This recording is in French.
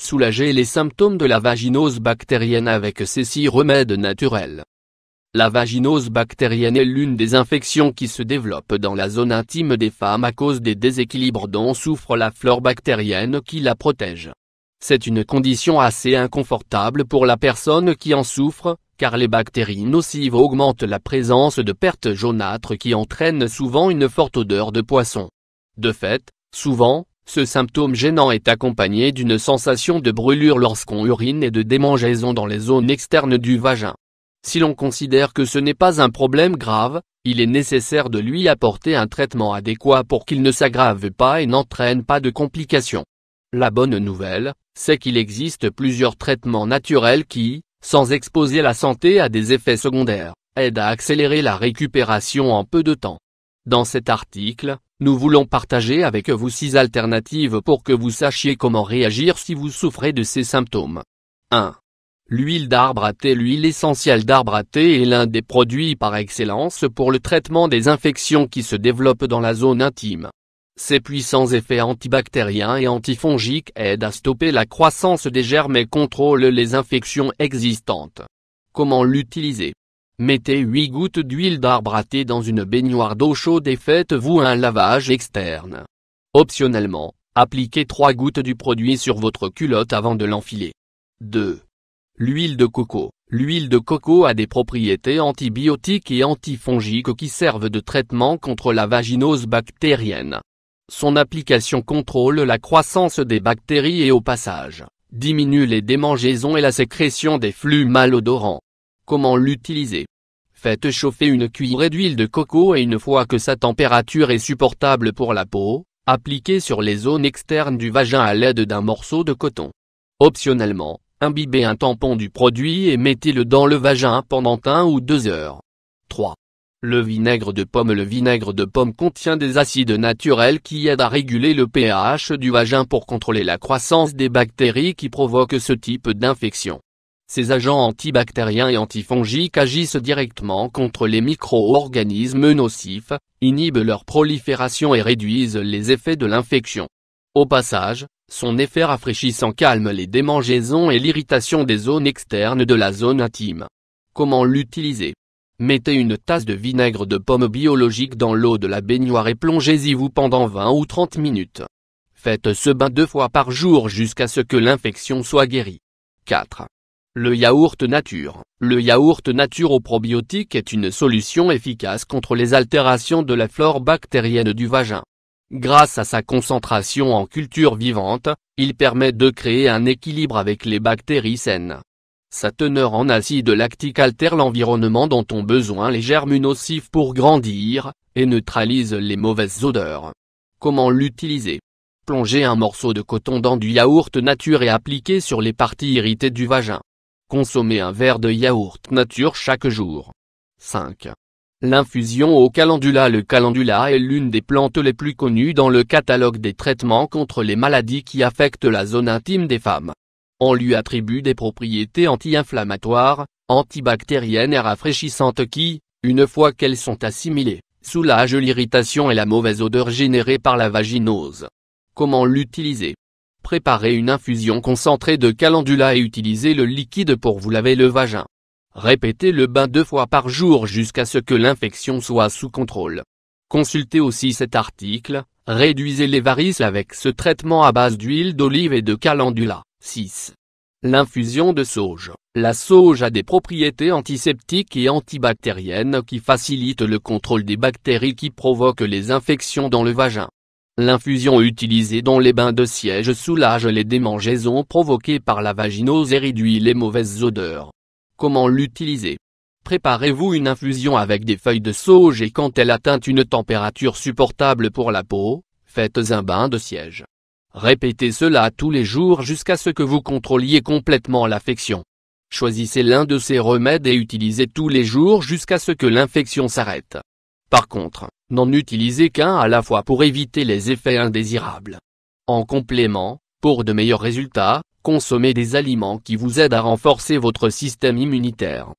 Soulager les symptômes de la vaginose bactérienne avec ces 6 remèdes naturels. La vaginose bactérienne est l'une des infections qui se développent dans la zone intime des femmes à cause des déséquilibres dont souffre la flore bactérienne qui la protège. C'est une condition assez inconfortable pour la personne qui en souffre, car les bactéries nocives augmentent la présence de pertes jaunâtres qui entraînent souvent une forte odeur de poisson. De fait, souvent, ce symptôme gênant est accompagné d'une sensation de brûlure lorsqu'on urine et de démangeaison dans les zones externes du vagin. Si l'on considère que ce n'est pas un problème grave, il est nécessaire de lui apporter un traitement adéquat pour qu'il ne s'aggrave pas et n'entraîne pas de complications. La bonne nouvelle, c'est qu'il existe plusieurs traitements naturels qui, sans exposer la santé à des effets secondaires, aident à accélérer la récupération en peu de temps. Dans cet article, nous voulons partager avec vous 6 alternatives pour que vous sachiez comment réagir si vous souffrez de ces symptômes. 1. L'huile d'arbre à thé. L'huile essentielle d'arbre à thé est l'un des produits par excellence pour le traitement des infections qui se développent dans la zone intime. Ses puissants effets antibactériens et antifongiques aident à stopper la croissance des germes et contrôlent les infections existantes. Comment l'utiliser? Mettez 8 gouttes d'huile d'arbre à thé dans une baignoire d'eau chaude et faites-vous un lavage externe. Optionnellement, appliquez 3 gouttes du produit sur votre culotte avant de l'enfiler. 2. L'huile de coco. L'huile de coco a des propriétés antibiotiques et antifongiques qui servent de traitement contre la vaginose bactérienne. Son application contrôle la croissance des bactéries et au passage, diminue les démangeaisons et la sécrétion des flux malodorants. Comment l'utiliser? Faites chauffer une cuillerée d'huile de coco et une fois que sa température est supportable pour la peau, appliquez sur les zones externes du vagin à l'aide d'un morceau de coton. Optionnellement, imbibez un tampon du produit et mettez-le dans le vagin pendant 1 ou 2 heures. 3. Le vinaigre de pomme. Le vinaigre de pomme contient des acides naturels qui aident à réguler le pH du vagin pour contrôler la croissance des bactéries qui provoquent ce type d'infection. Ces agents antibactériens et antifongiques agissent directement contre les micro-organismes nocifs, inhibent leur prolifération et réduisent les effets de l'infection. Au passage, son effet rafraîchissant calme les démangeaisons et l'irritation des zones externes de la zone intime. Comment l'utiliser? Mettez une tasse de vinaigre de pomme biologique dans l'eau de la baignoire et plongez-y-vous pendant 20 ou 30 minutes. Faites ce bain 2 fois par jour jusqu'à ce que l'infection soit guérie. 4. Le yaourt nature. Le yaourt nature aux probiotiques est une solution efficace contre les altérations de la flore bactérienne du vagin. Grâce à sa concentration en culture vivante, il permet de créer un équilibre avec les bactéries saines. Sa teneur en acide lactique altère l'environnement dont ont besoin les germes nocifs pour grandir, et neutralise les mauvaises odeurs. Comment l'utiliser? Plongez un morceau de coton dans du yaourt nature et appliquez sur les parties irritées du vagin. Consommez un verre de yaourt nature chaque jour. 5. L'infusion au calendula. Le calendula est l'une des plantes les plus connues dans le catalogue des traitements contre les maladies qui affectent la zone intime des femmes. On lui attribue des propriétés anti-inflammatoires, antibactériennes et rafraîchissantes qui, une fois qu'elles sont assimilées, soulagent l'irritation et la mauvaise odeur générée par la vaginose. Comment l'utiliser? Préparez une infusion concentrée de calendula et utilisez le liquide pour vous laver le vagin. Répétez le bain 2 fois par jour jusqu'à ce que l'infection soit sous contrôle. Consultez aussi cet article, réduisez les varices avec ce traitement à base d'huile d'olive et de calendula. 6. L'infusion de sauge. La sauge a des propriétés antiseptiques et antibactériennes qui facilitent le contrôle des bactéries qui provoquent les infections dans le vagin. L'infusion utilisée dans les bains de siège soulage les démangeaisons provoquées par la vaginose et réduit les mauvaises odeurs. Comment l'utiliser? Préparez-vous une infusion avec des feuilles de sauge et quand elle atteint une température supportable pour la peau, faites un bain de siège. Répétez cela tous les jours jusqu'à ce que vous contrôliez complètement l'affection. Choisissez l'un de ces remèdes et utilisez tous les jours jusqu'à ce que l'infection s'arrête. Par contre, n'en utilisez qu'un à la fois pour éviter les effets indésirables. En complément, pour de meilleurs résultats, consommez des aliments qui vous aident à renforcer votre système immunitaire.